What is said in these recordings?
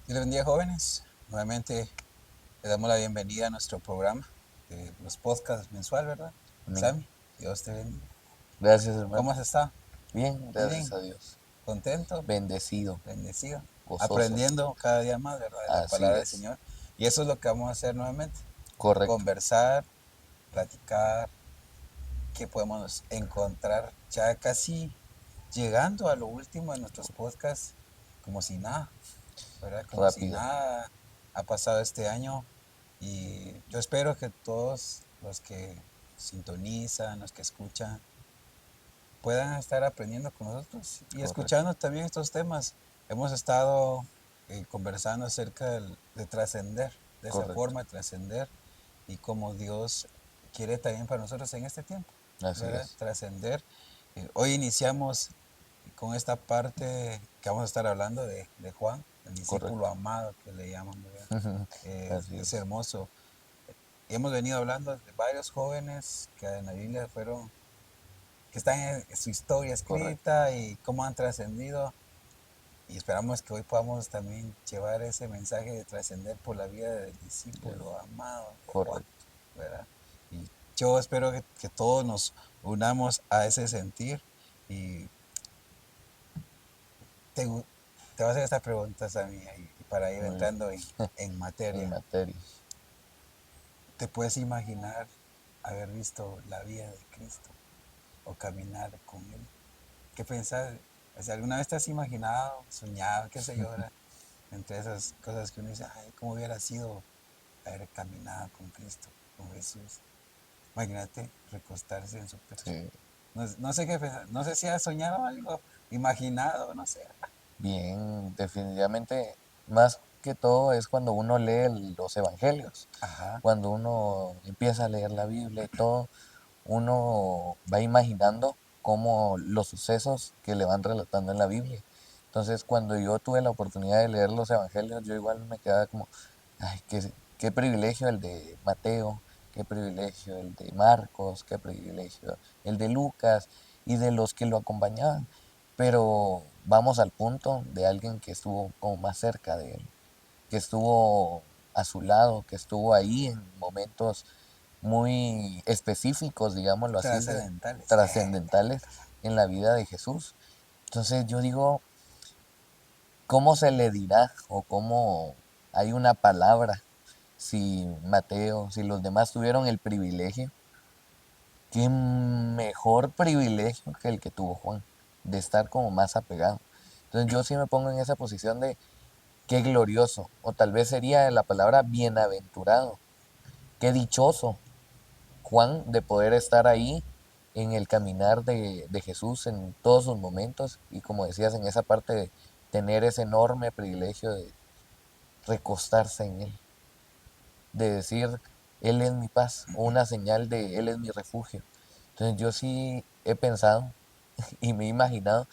Dios les bendiga, jóvenes. Nuevamente le damos la bienvenida a nuestro programa de los podcasts mensual, ¿verdad? Amén. Sammy, Dios te bendiga. Gracias, hermano. ¿Cómo has estado? Bien, gracias Bien, a Dios. contento, Bendecido, bendecido, gozoso. aprendiendo cada día más, ¿verdad? De la Así palabra del es. Señor. Y eso es lo que vamos a hacer nuevamente. Correcto. Conversar, platicar, qué podemos encontrar ya casi llegando a lo último de nuestros podcasts, como si nada, ¿verdad? Como si Rápido. nada ha pasado este año. Y yo espero que todos los que sintonizan, los que escuchan, puedan estar aprendiendo con nosotros y Correcto. escuchando también estos temas. Hemos estado conversando acerca de trascender, de esa Correcto. forma de trascender y cómo Dios quiere también para nosotros en este tiempo, Así ¿verdad? es. Trascender. Hoy iniciamos con esta parte que vamos a estar hablando de Juan, el discípulo Correcto. amado que le llaman, ¿verdad? Así Es es. hermoso. Y hemos venido hablando de varios jóvenes que en la Biblia fueron, que están en su historia Correcto. escrita y cómo han trascendido. Y esperamos que hoy podamos también llevar ese mensaje de trascender por la vida del discípulo amado de Juan, Correcto. ¿verdad? Y yo espero que todos nos unamos a ese sentir. Y te, te voy a hacer estas preguntas a mí y para ir Muy bien. entrando en En materia. materia. ¿Te puedes imaginar haber visto la vida de Cristo o caminar con Él? ¿Qué pensás? O sea, ¿alguna vez te has imaginado, soñado, qué sé yo, ¿verdad? Entre esas cosas que uno dice, ay, ¿cómo hubiera sido haber caminado con Cristo, con Jesús? Imagínate recostarse en su pecho. Sí. No, no sé qué pensar, no sé si has soñado algo, imaginado, no sé. Bien, definitivamente, más que todo es cuando uno lee los evangelios. Ajá, Cuando uno empieza a leer la Biblia y todo, uno va imaginando cómo los sucesos que le van relatando en la Biblia. Entonces, cuando yo tuve la oportunidad de leer los evangelios, yo igual me quedaba como, ay, qué privilegio el de Mateo, qué privilegio el de Marcos, qué privilegio el de Lucas y de los que lo acompañaban. Pero vamos al punto de alguien que estuvo como más cerca de él, que estuvo a su lado, que estuvo ahí en momentos muy específicos, digámoslo así, trascendentales. trascendentales en la vida de Jesús. Entonces yo digo, ¿cómo se le dirá o cómo hay una palabra si Mateo, si los demás tuvieron el privilegio? ¿Qué mejor privilegio que el que tuvo Juan de estar como más apegado? Entonces yo sí me pongo en esa posición de qué glorioso, o tal vez sería la palabra bienaventurado, qué dichoso Juan de poder estar ahí en el caminar de Jesús en todos sus momentos y como decías en esa parte de tener ese enorme privilegio de recostarse en Él, de decir, Él es mi paz, o una señal de Él es mi refugio. Entonces yo sí he pensado y me he imaginado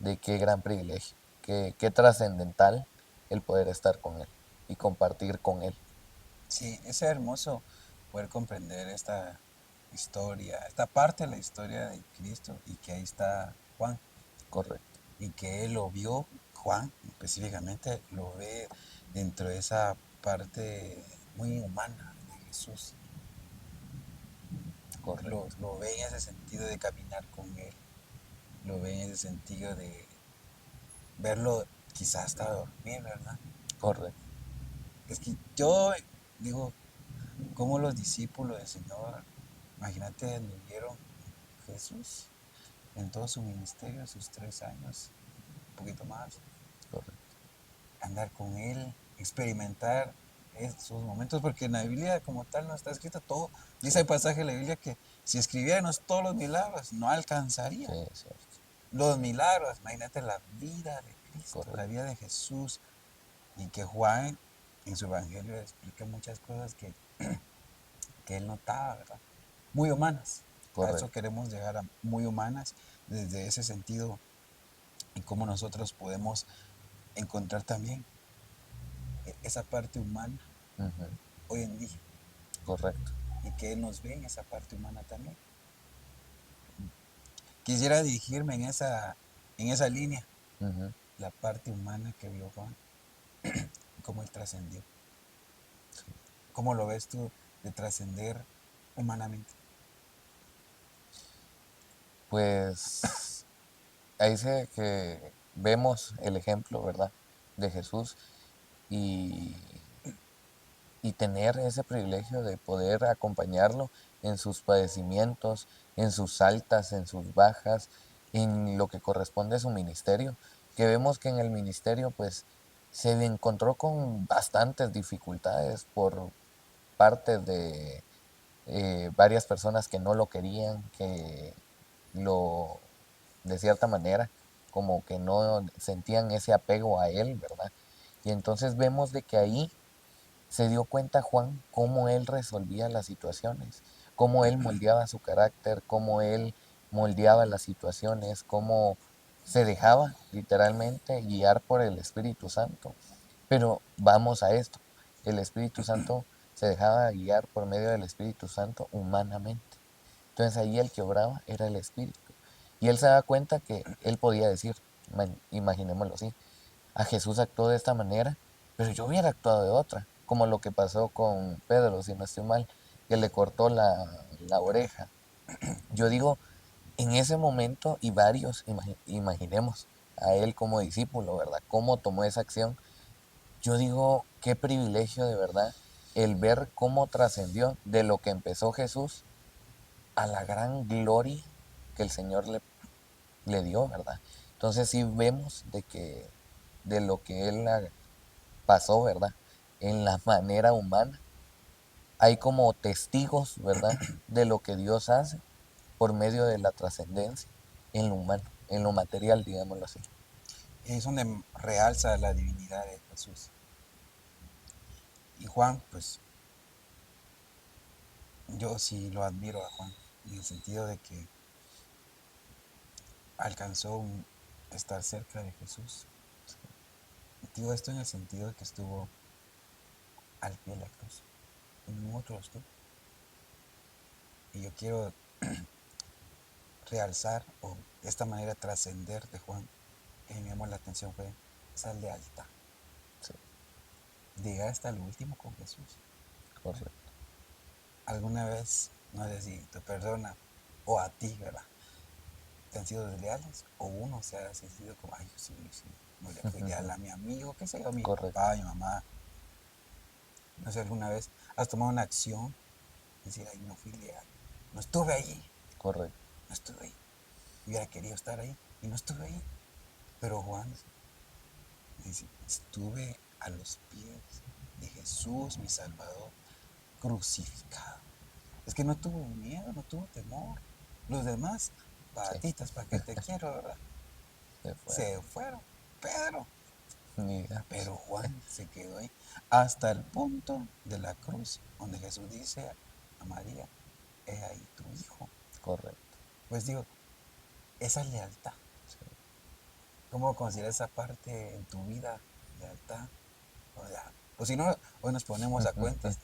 de qué gran privilegio, qué trascendental el poder estar con Él y compartir con Él. Sí, es hermoso poder comprender esta historia, esta parte de la historia de Cristo y que ahí está Juan Correcto, y que él lo vio, Juan específicamente lo ve dentro de esa parte muy humana de Jesús. correcto, Lo ve en ese sentido de caminar con él, lo ve en ese sentido de verlo quizás hasta dormir, ¿verdad? correcto. Es que yo digo, como los discípulos del Señor, imagínate, vieron Jesús en todo su ministerio, sus 3 años, un poquito más, Correcto. andar con Él, experimentar esos momentos, porque en la Biblia como tal no está escrito todo. Sí, Dice el pasaje de la Biblia que si escribiéramos todos los milagros, no sí, alcanzaría. es cierto. Los milagros, imagínate la vida de Cristo, la Correcto, vida de Jesús, y que Juan en su evangelio explica muchas cosas que él notaba, ¿verdad? Muy humanas. A eso correcto. queremos llegar a muy humanas desde ese sentido y cómo nosotros podemos encontrar también esa parte humana Ujú, hoy en día correcto. y que Él nos ve en esa parte humana también. Quisiera dirigirme en esa línea, Ujú, la parte humana que vio Juan. cómo él trascendió. ¿Cómo lo ves tú de trascender humanamente? Pues ahí sé que vemos el ejemplo, ¿verdad? De Jesús y, y tener ese privilegio de poder acompañarlo en sus padecimientos, en sus altas, en sus bajas, en lo que corresponde a su ministerio, que vemos que en el ministerio pues se encontró con bastantes dificultades por parte de varias personas que no lo querían, que lo, de cierta manera, como que no sentían ese apego a él, ¿verdad? Y entonces vemos de que ahí se dio cuenta Juan cómo él resolvía las situaciones, cómo él moldeaba su carácter, cómo él moldeaba las situaciones, cómo se dejaba literalmente guiar por el Espíritu Santo. Pero vamos a esto, el Espíritu Santo se dejaba guiar por medio del Espíritu Santo humanamente. Entonces ahí el que obraba era el Espíritu. Y él se da cuenta que él podía decir, imaginémoslo así, a Jesús actuó de esta manera, pero yo hubiera actuado de otra, como lo que pasó con Pedro, si no estoy mal, que le cortó la oreja. Yo digo, en ese momento, y varios, imaginemos a él como discípulo, ¿verdad? Cómo tomó esa acción. Yo digo, qué privilegio de verdad el ver cómo trascendió de lo que empezó Jesús a la gran gloria que el Señor le dio, ¿verdad? Entonces sí vemos de que de lo que él pasó, ¿verdad? En la manera humana. Hay como testigos, ¿verdad? De lo que Dios hace por medio de la trascendencia en lo humano, en lo material, digámoslo así. Es donde realza la divinidad de Jesús. Y Juan, pues yo sí lo admiro a Juan, en el sentido de que alcanzó estar cerca de Jesús. Digo esto en el sentido de que estuvo al pie de la cruz. Y ningún otro lo estuvo. Y yo quiero realzar o de esta manera trascender de Juan, que me llamó la atención fue esa lealtad. Sí, Llegar hasta el último con Jesús. correcto. Alguna vez, no sé si tu persona o a ti, ¿verdad? Te han sido desleales o uno se ha sentido como, ay, yo sí, no le fui leal a mi amigo, qué sé yo, a mi Correcto, papá, a mi mamá. No sé, alguna vez has tomado una acción y decir, ay, no fui leal, no estuve allí, correcto. no estuve ahí. Hubiera querido estar ahí y no estuve ahí. Pero Juan dice, estuve a los pies de Jesús, mi Salvador, crucificado. Es que no tuvo miedo, no tuvo temor. Los demás, Sí, patitas, ¿para qué te quiero, verdad? se fueron. Se fueron. Pedro. Digamos. Pero Juan se quedó ahí hasta el punto de la cruz, donde Jesús dice a María, he ahí tu hijo. Correcto. Pues digo, esa lealtad. Sí. ¿Cómo consideras esa parte en tu vida, lealtad? O sea, pues si no, hoy nos ponemos a cuentas.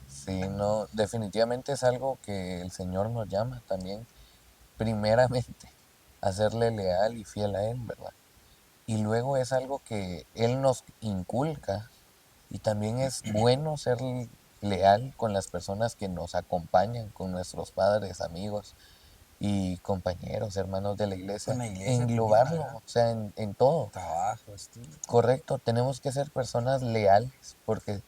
Sí, no, definitivamente es algo que el Señor nos llama también, primeramente, a serle leal y fiel a Él, ¿verdad? Y luego es algo que Él nos inculca y también es bueno ser leal con las personas que nos acompañan, con nuestros padres, amigos y compañeros, hermanos de la Con iglesia, la iglesia también, englobarlo, ¿verdad? o sea, en todo. Trabajo, estudio. Correcto, tenemos que ser personas leales porque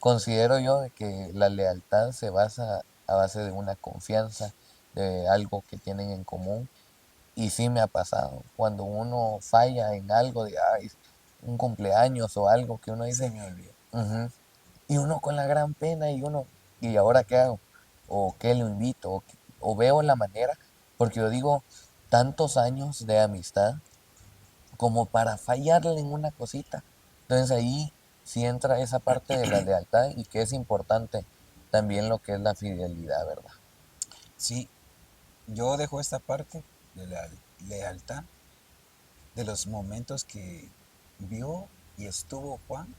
considero yo de que la lealtad se basa a base de una confianza, de algo que tienen en común. Y sí me ha pasado, cuando uno falla en algo, de ay, un cumpleaños o algo que uno Se dice, me olvidó. "Ujú", y uno con la gran pena y uno, ¿y ahora qué hago? ¿O qué lo invito? ¿O veo la manera? Porque yo digo, tantos años de amistad como para fallarle en una cosita. Entonces ahí sí entra esa parte de la lealtad y que es importante también lo que es la fidelidad, ¿verdad? Sí, yo dejo esta parte de la lealtad de los momentos que vio y estuvo Juan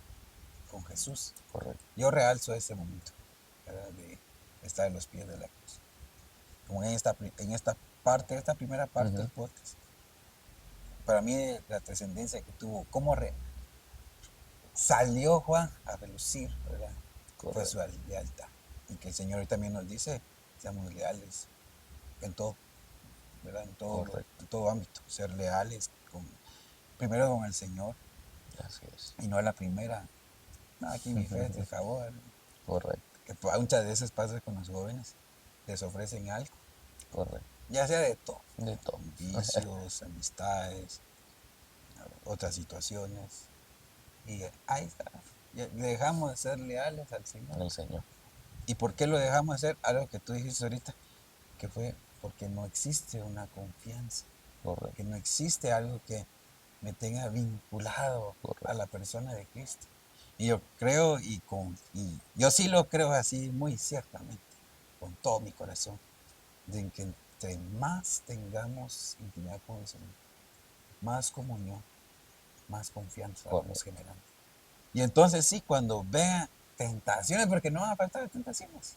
con Jesús. Correcto. Yo realzo ese momento, ¿verdad? De estar a los pies de la cruz. Como en esta parte, esta primera parte Ujú. del podcast. Para mí la trascendencia que tuvo, cómo salió Juan a relucir, ¿verdad? Fue su Correcto. lealtad. Y que el Señor hoy también nos dice, seamos leales en todo, ¿verdad? Correcto. En todo ámbito, ser leales primero con el Señor Así es. y no a la primera. No, aquí mi fe se acabó, ¿verdad? Correcto. Que muchas veces pasa con los jóvenes, les ofrecen algo, Correcto. ya sea de todo, De todo. vicios, amistades, otras situaciones, y ahí está, dejamos de ser leales al Señor. El Señor. ¿Y por qué lo dejamos de hacer? Algo que tú dijiste ahorita, que fue porque no existe una confianza, Correcto. que no existe algo que me tenga vinculado a la persona de Cristo. Y yo creo y yo sí lo creo así muy ciertamente, con todo mi corazón, de que entre más tengamos intimidad con el Señor, más comunión, más confianza vamos Correcto. generando. Y entonces sí, cuando vean tentaciones, porque no van a faltar tentaciones,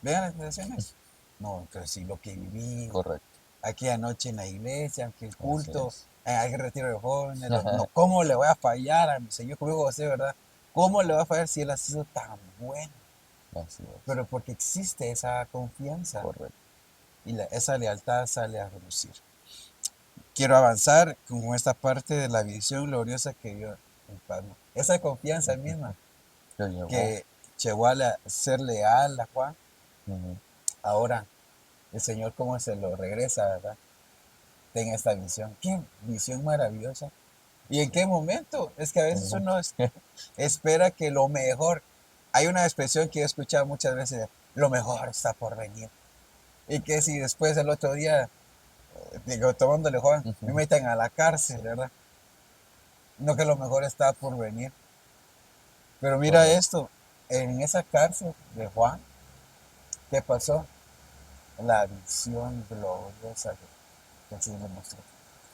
vean las tentaciones. No, pero si lo que viví Correcto. aquí anoche en la iglesia, que el Así culto, es. hay retiro de jóvenes, no, ¿cómo le voy a fallar a mi Señor conmigo José, verdad? ¿Cómo le va a fallar si Él ha sido tan bueno? Así es. Pero porque existe esa confianza Correcto. y esa lealtad sale a relucir. Quiero avanzar con esta parte de la visión gloriosa que dio el Padre. Esa confianza misma Lo llevó. que llevó a ser leal a Juan, ahora el Señor cómo se lo regresa, ¿verdad? Tenga esta visión. Qué visión maravillosa. ¿Y en qué momento? Es que a veces uno espera que lo mejor. Hay una expresión que he escuchado muchas veces, lo mejor está por venir. Y que si después el otro día, digo, tomándole Juan, me meten a la cárcel, ¿verdad? No, que lo mejor está por venir. Pero mira Correcto. esto, en esa cárcel de Juan, ¿qué pasó? La visión gloriosa que el Señor le mostró.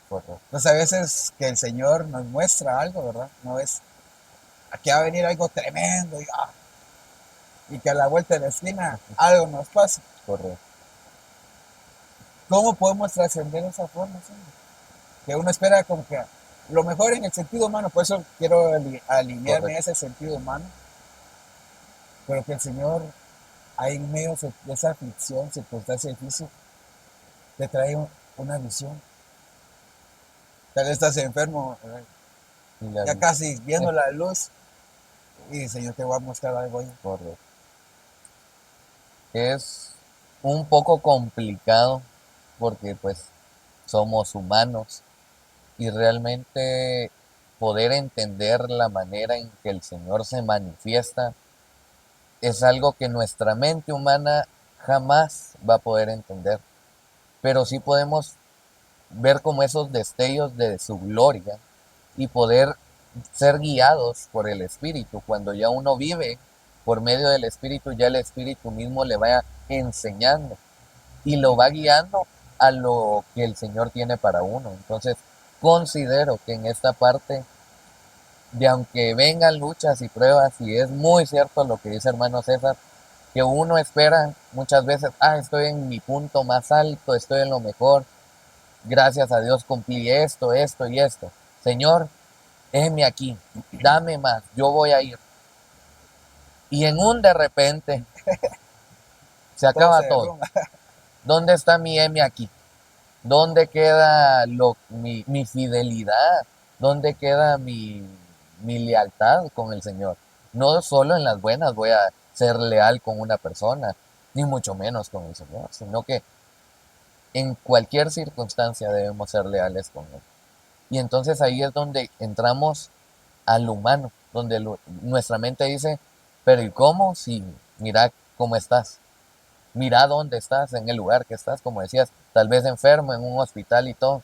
Correcto. Entonces a veces que el Señor nos muestra algo, ¿verdad? No es, aquí va a venir algo tremendo y que a la vuelta de la esquina algo nos pasa. Correcto. ¿Cómo podemos trascender esa forma, Señor? Que uno espera como que lo mejor en el sentido humano, por eso quiero alinearme a Correcto. ese sentido humano, pero que el Señor, ahí en medio de esa aflicción, circunstancia difícil, te trae una visión. Tal vez estás enfermo, ya casi viendo la luz, y el Señor te va a mostrar algo ahí. Correcto. Es un poco complicado porque pues somos humanos y realmente poder entender la manera en que el Señor se manifiesta es algo que nuestra mente humana jamás va a poder entender, pero sí podemos ver como esos destellos de su gloria y poder ser guiados por el Espíritu. Cuando ya uno vive por medio del Espíritu, ya el Espíritu mismo le va enseñando y lo va guiando a lo que el Señor tiene para uno. Entonces, considero que en esta parte, de aunque vengan luchas y pruebas, y es muy cierto lo que dice hermano César, que uno espera muchas veces, estoy en mi punto más alto, estoy en lo mejor, gracias a Dios cumplí esto, esto y esto. Señor, heme aquí, dame más, yo voy a ir. Y en un de repente se Todo acaba se todo. derrumba. ¿Dónde está mi heme aquí? ¿Dónde queda mi fidelidad? ¿Dónde queda mi lealtad con el Señor? No solo en las buenas voy a ser leal con una persona, ni mucho menos con el Señor, sino que en cualquier circunstancia debemos ser leales con Él. Y entonces ahí es donde entramos al humano, donde nuestra mente dice, pero ¿y cómo? Si mira cómo estás, mira dónde estás, en el lugar que estás, como decías, tal vez enfermo, en un hospital y todo.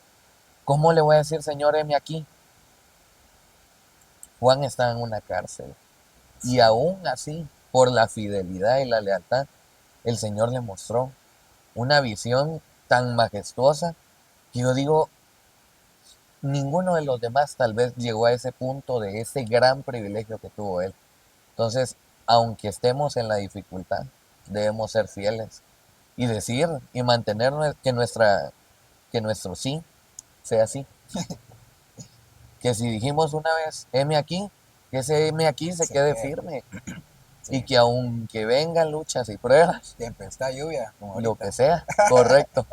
¿Cómo le voy a decir, Señor, heme aquí? Juan está en una cárcel. Y aún así, por la fidelidad y la lealtad, el Señor le mostró una visión tan majestuosa que yo digo, ninguno de los demás tal vez llegó a ese punto de ese gran privilegio que tuvo él. Entonces, aunque estemos en la dificultad, debemos ser fieles y decir y mantener que nuestro sí sea sí. Que si dijimos una vez, heme aquí, Que ese heme aquí se se quede quede. firme. Y Sí. que aunque vengan luchas y pruebas, Tempestad, lluvia, como lo ahorita, que sea, correcto,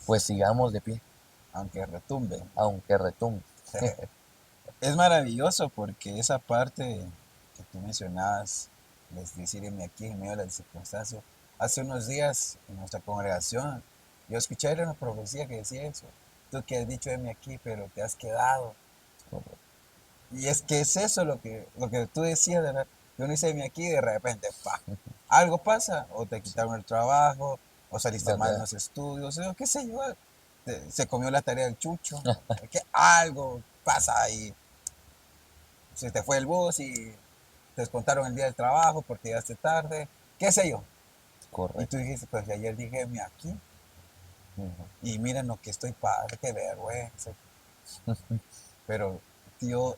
pues sigamos de pie, aunque retumbe. aunque retumbe. Es maravilloso porque esa parte que tú mencionabas, es decir, aquí en medio de las circunstancias, hace unos días en nuestra congregación, yo escuché una profecía que decía eso. Tú que has dicho heme aquí, pero te has quedado. Y es que es eso lo que tú decías, ¿verdad? Que uno dice heme aquí y de repente, pa, algo pasa, o te Sí, quitaron el trabajo, o saliste mal en ¿verdad? los estudios, o qué sé yo, se comió la tarea del chucho, que algo pasa ahí, se te fue el bus y te descontaron el día del trabajo porque llegaste tarde, qué sé yo. Y tú Correcto. dijiste, pues ayer dije, me aquí, Ujú. y miren lo que estoy padre, qué vergüenza. Pero, tío,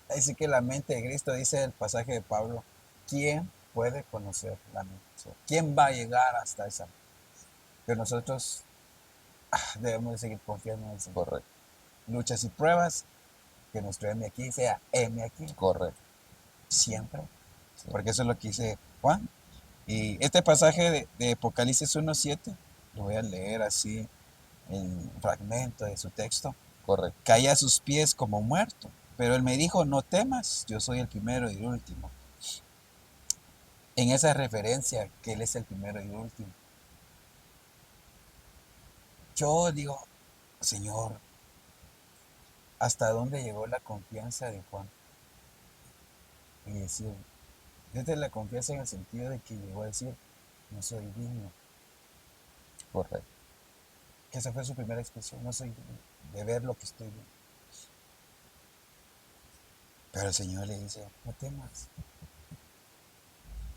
así que la mente de Cristo dice el pasaje de Pablo, ¿quién puede conocer la mente? ¿Quién va a llegar hasta esa mente? Pero nosotros debemos de seguir confiando en el Señor. Correcto, Luchas y pruebas, que nuestro M aquí sea M aquí, correcto. siempre. Sí, Porque eso es lo que dice Juan. Y este pasaje de Apocalipsis 1:7, lo voy a leer así, en fragmento de su texto. correcto, Caí a sus pies como muerto, pero él me dijo, no temas, yo soy el primero y el último. En esa referencia que él es el primero y el último, yo digo, Señor, ¿hasta dónde llegó la confianza de Juan? Y decir, desde la confianza en el sentido de que llegó a decir, no soy digno, correcto. que esa fue su primera expresión, no soy digno de ver lo que estoy viendo. Pero el Señor le dice, no temas,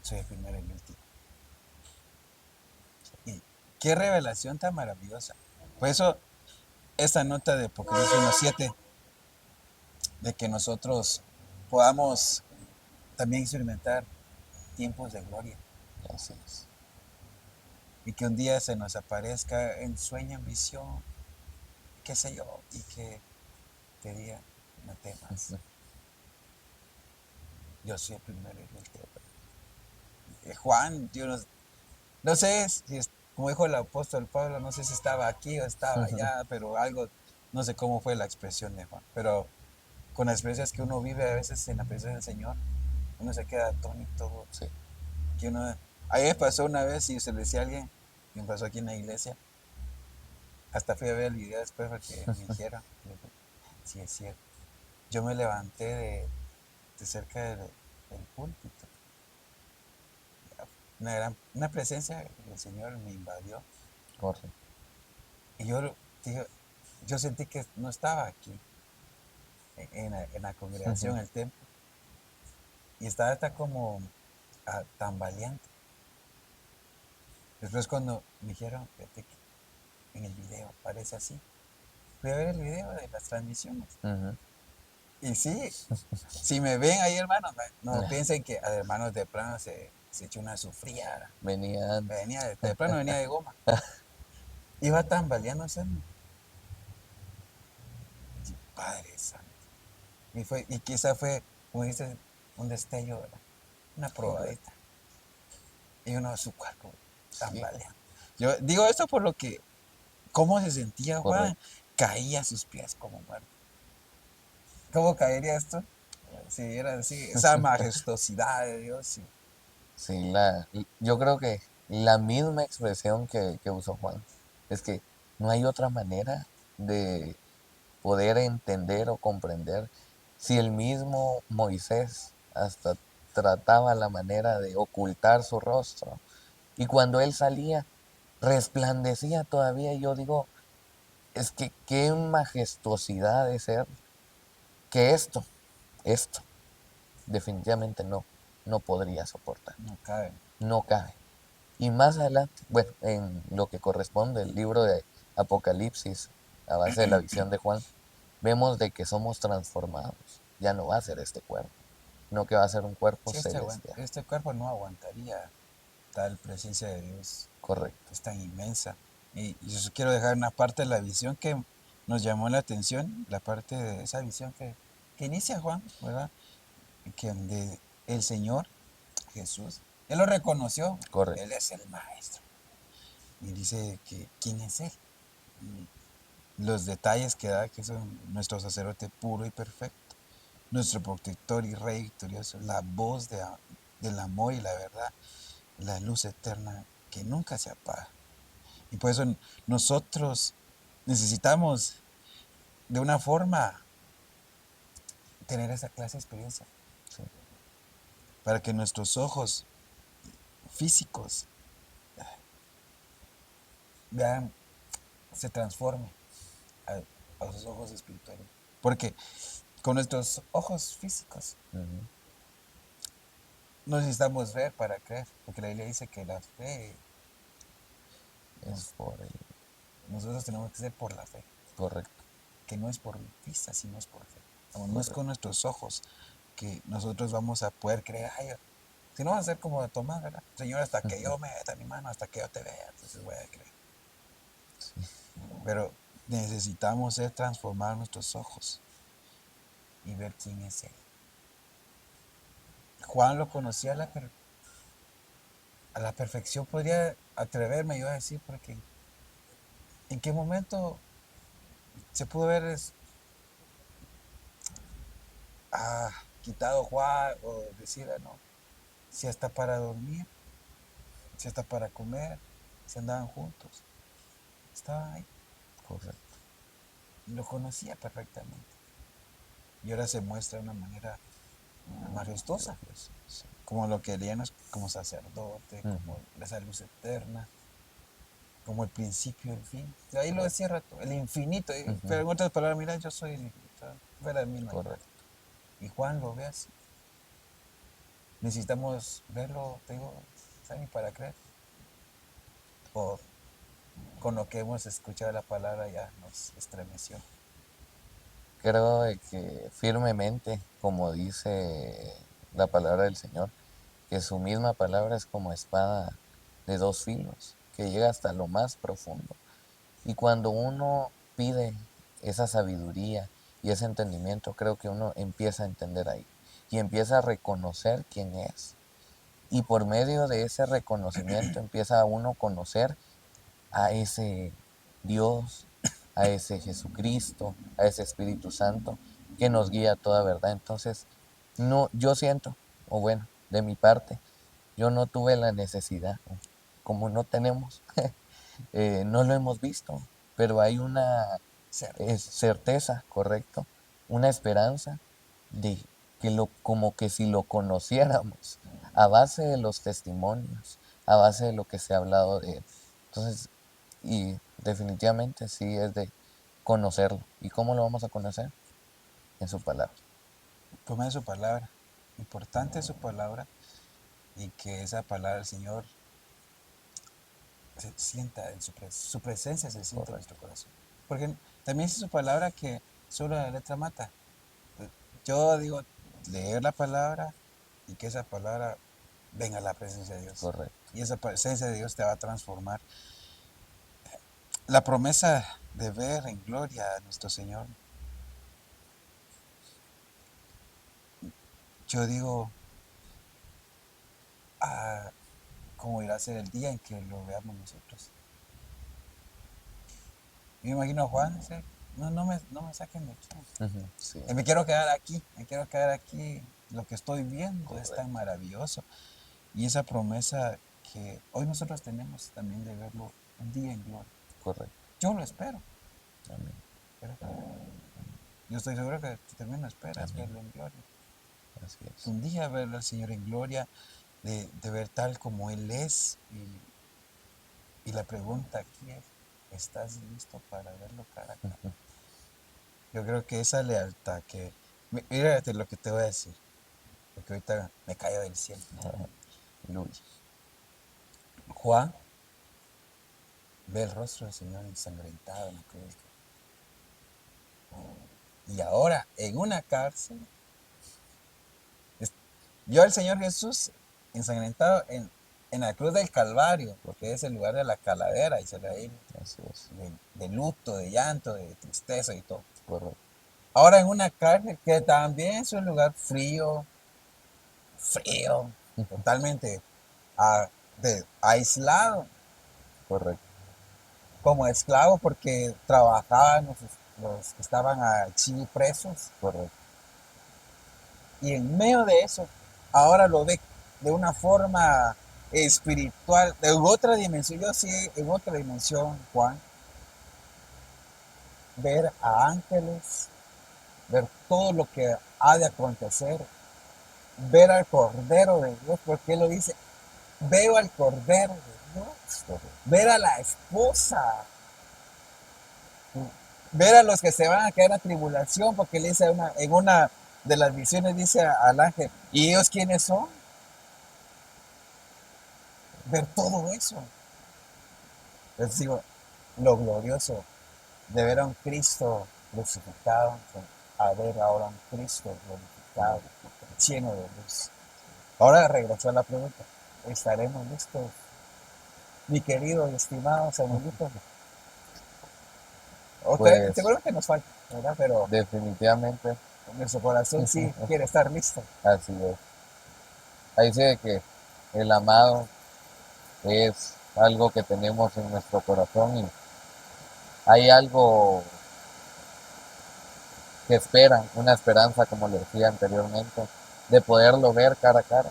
soy el primero y el último. Y qué revelación tan maravillosa. Por eso, esta nota de Apocalipsis 1:7, de que nosotros podamos también experimentar tiempos de gloria Así es. y que un día se nos aparezca en sueño, en visión, qué sé yo, y que te diga, no temas, Ujú. yo soy el primero y el último. Juan, yo no sé si, como dijo el apóstol Pablo, no sé si estaba aquí o estaba allá, pero algo, no sé cómo fue la expresión de Juan, pero con las experiencias que uno vive a veces en la presencia del Señor, uno se queda atónito, Sí, que uno, a mí me pasó una vez y se le decía a alguien, me pasó aquí en la iglesia, hasta fui a ver el video después porque me dijeron, sí es cierto, yo me levanté de cerca del púlpito, una presencia del Señor me invadió correcto. y dije, yo sentí que no estaba aquí, en la Ujú. congregación, el templo, y estaba hasta como tambaleante. Después cuando me dijeron, fíjate que en el video parece así, fui a ver el video de las transmisiones. Ujú. Y sí, si me ven ahí, hermanos, no piensen que al hermano de plano se echó una sufría. Venía antes. Venía de plano, venía de goma. Iba tambaleándose. Y, Padre Santo. Y quizá fue, como dices, un destello, ¿verdad? Una Correcto. probadita. Y uno a su cuerpo Sí, tambaleando. Yo digo esto por lo que, ¿cómo se sentía Juan? correcto. Caía a sus pies como muerto. ¿Cómo caería esto? Si era así, esa majestuosidad de Dios. Sí. Sí, yo creo que la misma expresión que usó Juan es que no hay otra manera de poder entender o comprender si el mismo Moisés hasta trataba la manera de ocultar su rostro y cuando él salía resplandecía todavía. Y yo digo, es que qué majestuosidad de ser que esto definitivamente no podría soportar, No cabe. no cabe. Y más adelante, bueno, en lo que corresponde el libro de Apocalipsis, a base de la visión de Juan, vemos de que somos transformados. Ya no va a ser este cuerpo, no que va a ser un cuerpo Sí, celestial. este cuerpo no aguantaría tal presencia de Dios. Correcto. Es tan inmensa. Y yo quiero dejar una parte de la visión que nos llamó la atención, la parte de esa visión que inicia Juan, ¿verdad? que el Señor Jesús, Él lo reconoció, Correcto. Él es el Maestro. Y dice que quién es Él. Y los detalles que da, que es nuestro sacerdote puro y perfecto, nuestro protector y rey victorioso, la voz del amor y la verdad, la luz eterna que nunca se apaga. Y por eso nosotros necesitamos de una forma tener esa clase de experiencia, Sí, para que nuestros ojos físicos vean, se transformen a, a los ojos espirituales. Porque con nuestros ojos físicos ujú, no necesitamos ver para creer, porque la Biblia dice que la fe, es por el nosotros tenemos que ser por la fe, correcto, que no es por vista, sino es por fe. No es correcto. con nuestros ojos que nosotros vamos a poder creer, ay, si no va a ser como de Tomás, ¿verdad? Señor, hasta que yo meta mi mano, hasta que yo te vea, entonces voy a creer. Sí, Pero necesitamos ser transformar nuestros ojos y ver quién es Él. Juan lo conocía a la perfección, podría atreverme yo a decir, porque en qué momento se pudo haber quitado Juan o decir, no, si hasta para dormir, si hasta para comer, si andaban juntos, estaba ahí correcto. y lo conocía perfectamente. Y ahora se muestra de una manera majestuosa, Glorioso, sí. como lo queríamos como sacerdote, Ujú, como esa luz eterna, como el principio y el fin. Ahí lo decía todo, el infinito. ujú, Pero en otras palabras, mira, yo soy el infinito, fuera de mí no hay nada. correcto. Y Juan lo ve así. Necesitamos verlo, te digo, ¿saben? Para creer. O con lo que hemos escuchado la palabra ya nos estremeció. Creo de que firmemente, como dice la palabra del Señor, que su misma palabra es como espada de dos filos, que llega hasta lo más profundo. Y cuando uno pide esa sabiduría y ese entendimiento, creo que uno empieza a entender ahí y empieza a reconocer quién es. Y por medio de ese reconocimiento empieza uno a conocer a ese Dios, a ese Jesucristo, a ese Espíritu Santo que nos guía a toda verdad. Entonces, no, yo siento, o bueno, de mi parte, yo no tuve la necesidad, como no tenemos, no lo hemos visto, pero hay una Certeza. certeza, correcto, una esperanza de que como que si lo conociéramos, a base de los testimonios, a base de lo que se ha hablado de él. Entonces, y definitivamente sí es de conocerlo. ¿Y cómo lo vamos a conocer? En su palabra. Tome su palabra. Importante su palabra y que esa palabra del Señor se sienta en su presencia se siente en nuestro Correcto. corazón. Porque también es su palabra que solo la letra mata. Yo digo, leer la palabra y que esa palabra venga a la presencia de Dios. Correcto. Y esa presencia de Dios te va a transformar. La promesa de ver en gloria a nuestro Señor, yo digo, cómo irá a ser el día en que lo veamos nosotros. Yo me imagino a Juan, dice, no, no me saquen de aquí. Ujú, sí, Me quiero quedar aquí. Lo que estoy viendo es tan correcto, maravilloso. Y esa promesa que hoy nosotros tenemos también de verlo un día en gloria. correcto. Yo lo espero. Amén, Pero yo estoy seguro que tú también lo esperas, amén. verlo en gloria. Así es. Un día ver al Señor en gloria, de ver tal como Él es. Y la pregunta aquí es, ¿estás listo para verlo cara a cara? Ujú, Yo creo que esa lealtad que... Mírate lo que te voy a decir, porque ahorita me cayó del cielo. aleluya. Juan ve el rostro del Señor ensangrentado en la cruz del Calvario. Y ahora, en una cárcel, vio al Señor Jesús ensangrentado en la cruz del Calvario, que es el lugar de la calavera, y se le ahí Así es. de luto, de llanto, de tristeza y todo. Correcto. Ahora en una cárcel que también es un lugar frío, frío, totalmente aislado, Correcto, como esclavo porque trabajaban los que estaban allí presos. correcto. Y en medio de eso, ahora lo ve de una forma espiritual, de otra dimensión. Yo sí, en otra dimensión, Juan, ver a ángeles, ver todo lo que ha de acontecer, ver al Cordero de Dios, porque Él lo dice, veo al Cordero de Dios, ver a la esposa, ver a los que se van a caer a tribulación, porque le dice en una de las visiones, dice al ángel, ¿y ellos quiénes son? Ver todo eso. Les digo, lo glorioso de ver a un Cristo crucificado, a ver ahora a un Cristo glorificado, lleno de luz. Ahora regresó a la pregunta, ¿estaremos listos, mi querido y estimado Samuelito? Pues Seguramente nos falta, ¿verdad? Pero definitivamente nuestro corazón sí quiere estar listo. así es. Ahí dice que el amado es algo que tenemos en nuestro corazón y hay algo que espera, una esperanza, como le decía anteriormente, de poderlo ver cara a cara.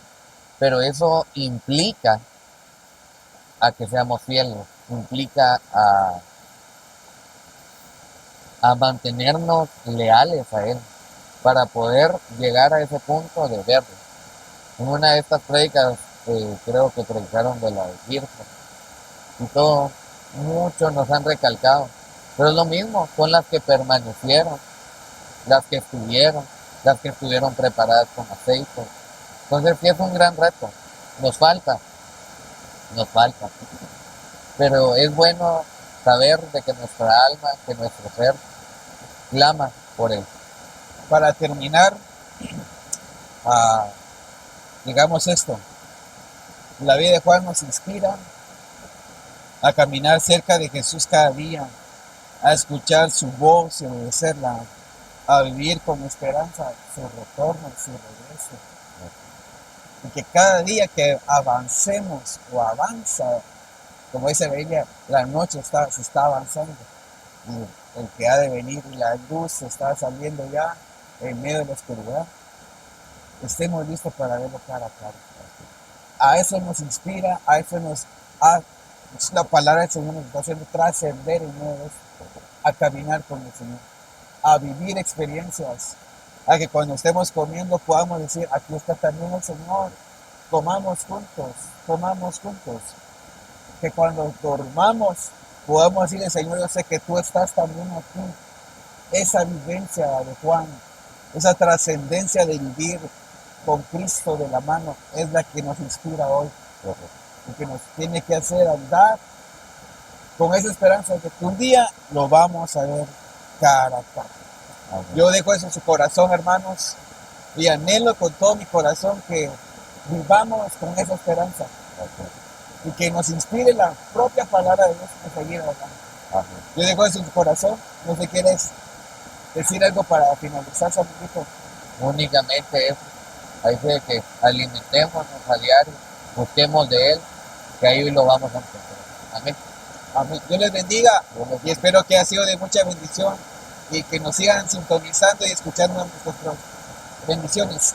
Pero eso implica a que seamos fieles, implica a mantenernos leales a Él para poder llegar a ese punto de verlo. En una de estas prédicas, creo que predicaron de la Virgen y todo, muchos nos han recalcado, pero es lo mismo, son las que permanecieron, las que estuvieron, las que estuvieron preparadas con aceite. Entonces sí es un gran reto, nos falta, nos falta, pero es bueno saber de que nuestra alma, que nuestro ser clama por Él. Para terminar, ah, digamos esto, la vida de Juan nos inspira a caminar cerca de Jesús cada día, a escuchar su voz y obedecerla, a vivir con esperanza su retorno, su regreso. Y que cada día que avancemos o avanza, como dice Bella, la noche se está avanzando. Y el que ha de venir, la luz está saliendo ya en medio de la oscuridad. Estemos listos para verlo cara a cara. A eso nos inspira, a eso la palabra del Señor nos está haciendo trascender en medio de eso, a caminar con el Señor, a vivir experiencias, a que cuando estemos comiendo podamos decir, aquí está también el Señor, comamos juntos, que cuando dormamos podamos decirle, Señor, yo sé que tú estás también aquí. Esa vivencia de Juan, esa trascendencia de vivir con Cristo de la mano, es la que nos inspira hoy, y que nos tiene que hacer andar con esa esperanza de que un día lo vamos a ver cara a cara. Yo dejo eso en su corazón, hermanos, y anhelo con todo mi corazón que vivamos con esa esperanza y que nos inspire la propia palabra de Dios a seguir adelante. Yo dejo eso en su corazón. No sé si quieres decir algo para finalizar, Samuelito. Únicamente eso, ahí dice que alimentémonos a diario, busquemos de Él, que ahí lo vamos a encontrar. Amén. Amén. Dios les bendiga y espero que haya sido de mucha bendición y que nos sigan sintonizando y escuchando nuestras bendiciones.